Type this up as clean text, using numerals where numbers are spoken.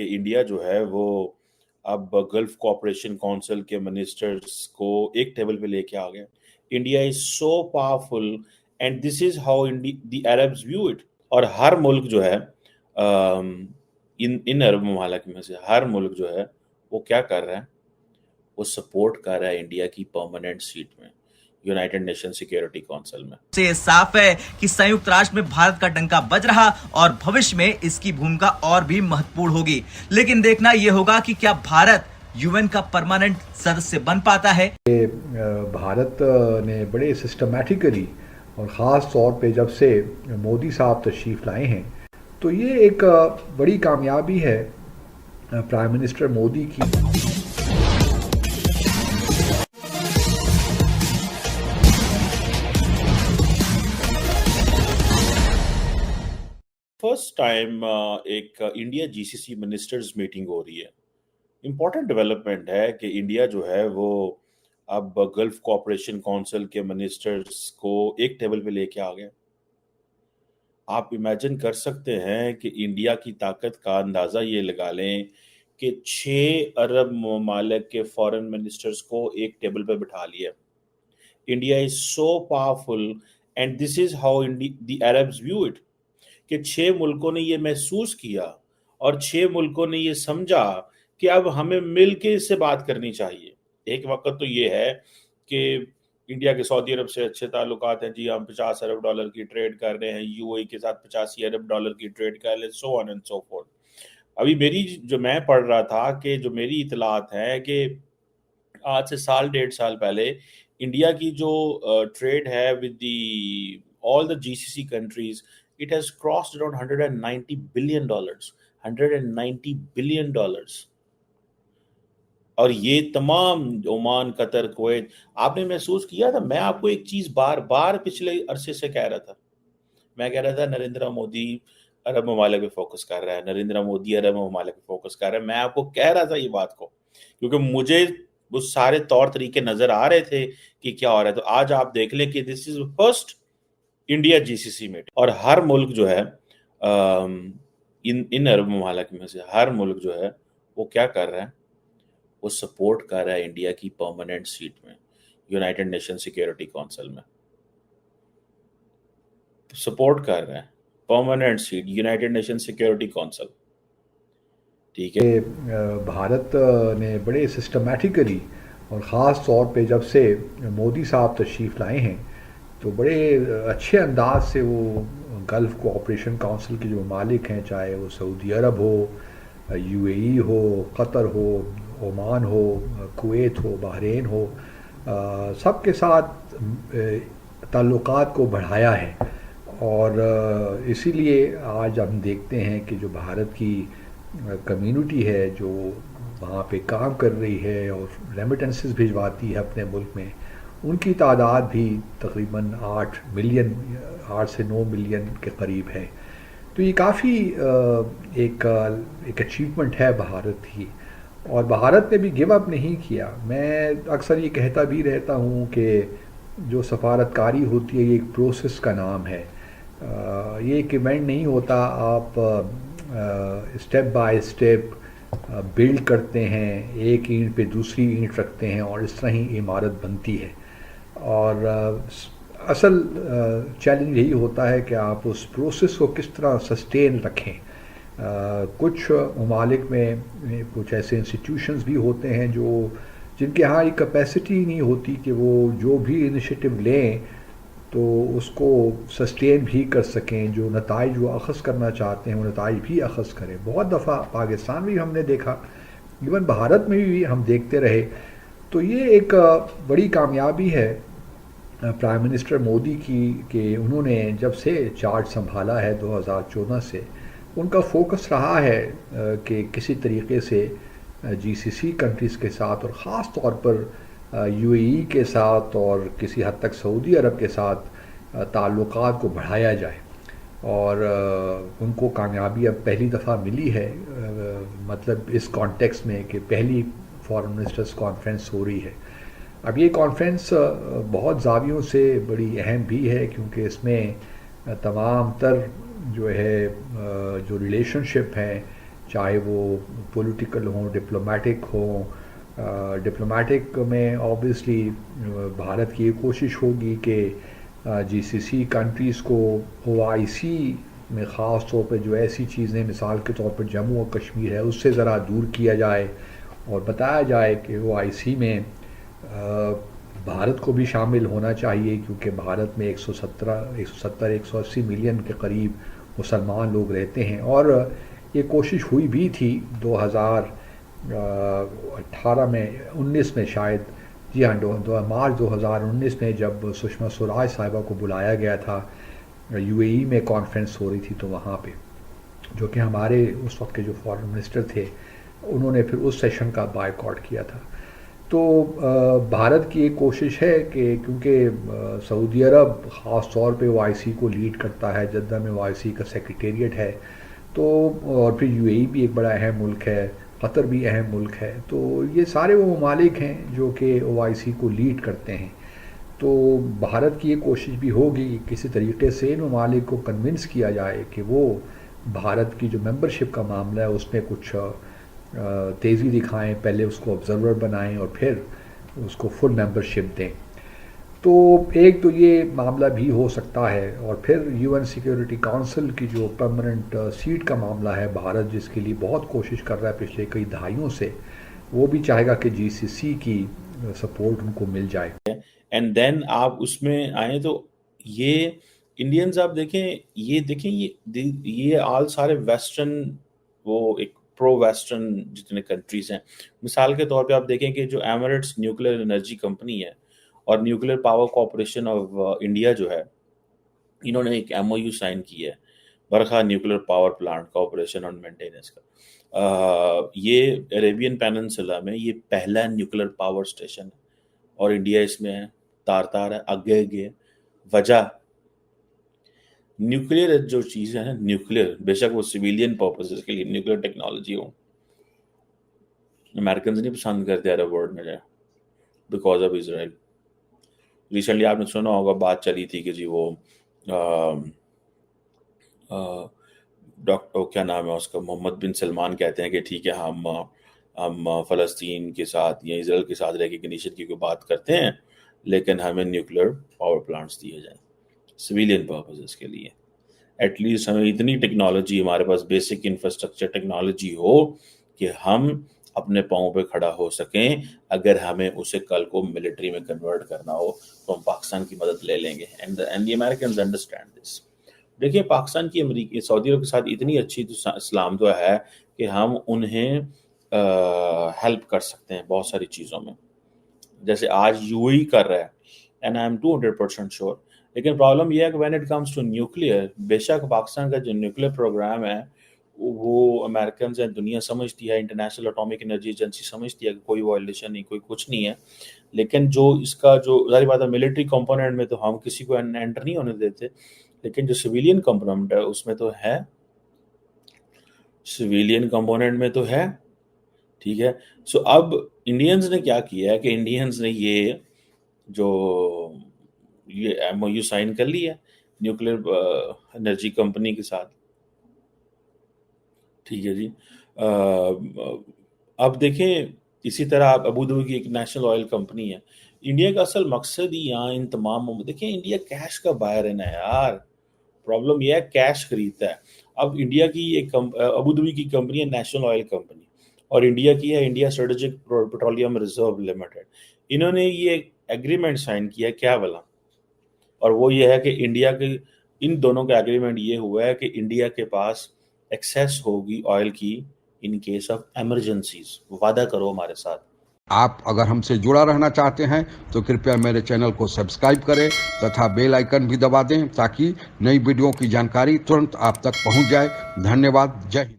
کہ انڈیا جو ہے وہ اب گلف کوآپریشن کونسل کے منسٹرز کو ایک ٹیبل پہ لے کے آ گیا. India is so powerful and this is how the Arabs view it. اور ہر ملک جو ہے ان عرب ممالک میں سے ہر ملک جو ہے وہ کیا کر رہا ہے؟ وہ سپورٹ کر رہا ہے انڈیا کی پرماننٹ سیٹ میں یونائٹڈ نیشن سیکیورٹی کونسل میں. سے صاف ہے کہ سیونکت راشٹر میں بھارت کا ڈنکا بج رہا اور بھوش میں اس کی بھومکا اور بھی مہتوپورن ہوگی. لیکن دیکھنا یہ ہوگا کہ کیا بھارت یو این کا پرماننٹ سدسیہ بن پاتا ہے. بھارت نے بڑے سسٹمیٹیکلی اور خاص طور پہ جب سے مودی صاحب تشریف لائے ہیں تو یہ ایک بڑی کامیابی ہے پرائم منسٹر مودی کی. فرسٹ ٹائم ایک انڈیا جی سی سی منسٹرز میٹنگ ہو رہی ہے. امپورٹنٹ ڈیولپمنٹ ہے کہ انڈیا جو ہے وہ اب گلف کوآپریشن کونسل کے منسٹرز کو ایک ٹیبل پہ لے کے آ گیا. آپ امیجن کر سکتے ہیں کہ انڈیا کی طاقت کا اندازہ یہ لگا لیں کہ 6 عرب ممالک کے فارن منسٹرز کو ایک ٹیبل پہ بٹھا لیا. India is so powerful and this is how the Arabs view it. کہ 6 ملکوں نے یہ محسوس کیا اور 6 ملکوں نے یہ سمجھا کہ اب ہمیں مل کے اس سے بات کرنی چاہیے. ایک وقت تو یہ ہے کہ انڈیا کے سعودی عرب سے اچھے تعلقات ہیں جی، ہم $50 ارب کی ٹریڈ کر رہے ہیں، یو اے کے ساتھ $85 ارب کی ٹریڈ کر رہے ہیں، سو آن اینڈ سو فورتھ. ابھی میں پڑھ رہا تھا کہ جو میری اطلاعات ہیں کہ آج سے سال 1.5 سال پہلے انڈیا کی جو ٹریڈ ہے with the all the G C C countries it has crossed around $190 billion. $190 billion. اور یہ تمام عمان، قطر، کویت. آپ نے محسوس کیا تھا، میں آپ کو ایک چیز بار بار پچھلے عرصے سے کہہ رہا تھا. میں کہہ رہا تھا نریندر مودی عرب ممالک پہ فوکس کر رہا ہے، نریندر مودی عرب ممالک پہ فوکس کر رہا ہے. میں آپ کو کہہ رہا تھا یہ بات کو، کیونکہ مجھے وہ سارے طور طریقے نظر آ رہے تھے کہ کیا ہو رہا ہے. تو آج آپ دیکھ لیں کہ دس از فرسٹ انڈیا جی سی سی میٹنگ. اور ہر ملک جو ہے ان عرب ممالک میں سے ہر ملک جو ہے وہ کیا کر رہا ہے؟ وہ سپورٹ کر رہا ہے انڈیا کی پرماننٹ سیٹ میں یونائٹڈ نیشن سیکیورٹی کونسل میں. سپورٹ کر رہا ہے permanent seat United Nation Security Council. ٹھیک ہے. بھارت نے بڑے سسٹمیٹیکلی اور خاص طور پہ جب سے مودی صاحب تشریف لائے ہیں تو بڑے اچھے انداز سے وہ گلف کوآپریشن کونسل کے جو ممالک ہیں، چاہے وہ سعودی عرب ہو، یو اے ای ہو، قطر ہو، عمان ہو، کویت ہو، بحرین ہو، سب کے ساتھ تعلقات کو بڑھایا ہے. اور اسی لیے آج ہم دیکھتے ہیں کہ جو بھارت کی کمیونٹی ہے جو وہاں پہ کام کر رہی ہے اور ریمیٹنسز بھجواتی ہے اپنے ملک میں، ان کی تعداد بھی تقریباً 8 سے 9 ملین کے قریب ہے. تو یہ کافی ایک اچیومنٹ ہے بھارت کی، اور بھارت نے بھی گیو اپ نہیں کیا. میں اکثر یہ کہتا بھی رہتا ہوں کہ جو سفارتکاری ہوتی ہے یہ ایک پروسیس کا نام ہے. یہ ایک ایونٹ نہیں ہوتا، آپ اسٹیپ بائی اسٹیپ بلڈ کرتے ہیں، ایک اینٹ پہ دوسری اینٹ رکھتے ہیں اور اس طرح ہی عمارت بنتی ہے. اور اصل چیلنج یہی ہوتا ہے کہ آپ اس پروسیس کو کس طرح سسٹین رکھیں. کچھ ممالک میں کچھ ایسے انسٹیٹیوشنز بھی ہوتے ہیں جن کے ہاں یہ کیپیسٹی نہیں ہوتی کہ وہ جو بھی انیشیٹو لیں تو اس کو سسٹین بھی کر سکیں، جو نتائج وہ اخذ کرنا چاہتے ہیں وہ نتائج بھی اخذ کریں. بہت دفعہ پاکستان میں بھی ہم نے دیکھا، ایون بھارت میں بھی ہم دیکھتے رہے. تو یہ ایک بڑی کامیابی ہے پرائم منسٹر مودی کی کہ انہوں نے جب سے چارج سنبھالا ہے 2014 سے، ان کا فوکس رہا ہے کہ کسی طریقے سے جی سی سی کنٹریز کے ساتھ اور خاص طور پر یو اے ای کے ساتھ اور کسی حد تک سعودی عرب کے ساتھ تعلقات کو بڑھایا جائے. اور ان کو کامیابی اب پہلی دفعہ ملی ہے، مطلب اس کانٹیکس میں کہ پہلی فارن منسٹرز کانفرنس ہو رہی ہے. اب یہ کانفرنس بہت زاویوں سے بڑی اہم بھی ہے، کیونکہ اس میں تمام تر جو ہے جو ریلیشن شپ ہیں چاہے وہ پولیٹیکل ہوں، ڈپلومیٹک ہوں. ڈپلومیٹک میں آبویسلی بھارت کی یہ کوشش ہوگی کہ جی سی سی کنٹریز کو او آئی سی میں خاص طور پہ جو ایسی چیزیں مثال کے طور پر جموں اور کشمیر ہے اس سے ذرا دور کیا جائے، اور بتایا جائے کہ او آئی سی میں بھارت کو بھی شامل ہونا چاہیے، کیونکہ بھارت میں 180 ملین کے قریب مسلمان لوگ رہتے ہیں. اور یہ کوشش ہوئی بھی تھی 2018 میں 19 میں شاید، جی ہاں، مارچ 2019 میں جب سشما سوراج صاحبہ کو بلایا گیا تھا، یو اے ای میں کانفرنس ہو رہی تھی، تو وہاں پہ جو کہ ہمارے اس وقت کے جو فارن منسٹر تھے انہوں نے پھر اس سیشن کا بائیکاٹ کیا تھا. تو بھارت کی ایک کوشش ہے کہ کیونکہ سعودی عرب خاص طور پہ او آئی سی کو لیڈ کرتا ہے، جدہ میں او آئی سی کا سیکریٹریٹ ہے، تو اور پھر یو اے ای بھی ایک بڑا اہم ملک ہے، قطر بھی اہم ملک ہے، تو یہ سارے وہ ممالک ہیں جو کہ او آئی سی کو لیڈ کرتے ہیں. تو بھارت کی یہ کوشش بھی ہوگی کہ کسی طریقے سے ان ممالک کو کنونس کیا جائے کہ وہ بھارت کی جو ممبرشپ کا معاملہ ہے اس میں کچھ تیزی دکھائیں، پہلے اس کو آبزرور بنائیں اور پھر اس کو فل ممبرشپ دیں. تو ایک تو یہ معاملہ بھی ہو سکتا ہے، اور پھر یو این سیکیورٹی کونسل کی جو پرماننٹ سیٹ کا معاملہ ہے، بھارت جس کے لیے بہت کوشش کر رہا ہے پچھلے کئی دہائیوں سے، وہ بھی چاہے گا کہ جی سی سی کی سپورٹ ان کو مل جائے. اینڈ دین آپ اس میں آئیں تو یہ انڈینز آپ دیکھیں یہ آل سارے ویسٹرن، وہ ایک پرو ویسٹرن جتنے کنٹریز ہیں، مثال کے طور پہ آپ دیکھیں کہ جو ایمریٹس نیوکلیر انرجی کمپنی ہے اور nuclear power corporation of India جو ہے، انہوں نے ایک ایم او یو سائن کی ہے، برکھا نیوکلیر پاور پلانٹ کا آپریشن اور مینٹیننس کا. یہ عربین پیننسولا میں یہ پہلا نیوکلیر پاور اسٹیشن ہے، اور انڈیا اس میں ہے، تار ہے، آگے وجہ نیوکلیر جو چیز ہے نا، نیوکلیر بے شک وہ سویلین پرپسز کے لیے نیوکلیر ٹیکنالوجی ہو، امریکنز نہیں پسند کرتے عرب ورلڈ میں جائے بیکاز آف اسرائیل. ریسنٹلی آپ نے سنا ہوگا بات چلی تھی کہ جی وہ ڈاکٹر کیا نام ہے اس کا، محمد بن سلمان کہتے ہیں کہ ٹھیک ہے ہم فلسطین کے ساتھ یا اسرائیل کے ساتھ ریکگنیشن کی کوئی بات کرتے ہیں، لیکن ہمیں نیوکلیر پاور پلانٹس دیے جائیں سویلین پرپسز کے لیے. ایٹ لیسٹ ہمیں اتنی ٹیکنالوجی، ہمارے پاس بیسک انفراسٹرکچر ٹیکنالوجی ہو کہ ہم اپنے پاؤں پہ کھڑا ہو سکیں. اگر ہمیں اسے کل کو ملٹری میں کنورٹ کرنا ہو تو ہم پاکستان کی مدد لے لیں گے. And the Americans understand this. دیکھیں پاکستان کی امریکی سعودی عرب کے ساتھ اتنی اچھی اسلام تو ہے کہ ہم انہیں ہیلپ کر سکتے ہیں بہت ساری چیزوں میں، جیسے آج یو اے ای کر رہا ہے، اینڈ آئی ایم 200% شیور. لیکن پرابلم یہ ہے کہ when it comes to nuclear, بے شک پاکستان کا جو نیوکلیئر پروگرام ہے وہ امریکنز ہیں، دنیا سمجھتی ہے، انٹرنیشنل اٹامک انرجی ایجنسی سمجھتی ہے کہ کوئی وائلیشن نہیں، کوئی کچھ نہیں ہے. لیکن جو اس کا جو ظاہر بات ہے ملٹری کمپوننٹ میں تو ہم کسی کو انٹر نہیں ہونے دیتے، لیکن جو سویلین کمپوننٹ ہے اس میں تو ہے، سویلین کمپوننٹ میں تو ہے. ٹھیک ہے. سو اب انڈینز نے کیا کیا ہے کہ انڈینز نے یہ ایم او یو سائن کر لی ہے نیوکلیر انرجی کمپنی کے ساتھ. ٹھیک ہے جی. اب دیکھیں اسی طرح ابو ظبی کی ایک نیشنل آئل کمپنی ہے. انڈیا کا اصل مقصد ہی یہاں ان تمام دیکھیں انڈیا کیش کا بائر ہے نا یار. پرابلم یہ ہے کیش خریدتا ہے. اب انڈیا کی ایک ابو ظبی کی کمپنی ہے نیشنل آئل کمپنی، اور انڈیا کی ہے India strategic petroleum reserve limited. انہوں نے یہ ایگریمنٹ سائن کیا کیا بلا، اور وہ یہ ہے کہ انڈیا کے ان دونوں کا ایگریمنٹ یہ ہوا ہے کہ انڈیا کے پاس ایکسیس ہوگی آئل کی ان کیس آف ایمرجنسیز. وعدہ کرو ہمارے ساتھ. آپ اگر ہم سے جڑا رہنا چاہتے ہیں تو کرپیا میرے چینل کو سبسکرائب کریں تتھا بیل آئیکن بھی دبا دیں تاکہ نئی ویڈیو کی جانکاری ترنت آپ تک پہنچ جائے. دھنیہ واد. جے ہند.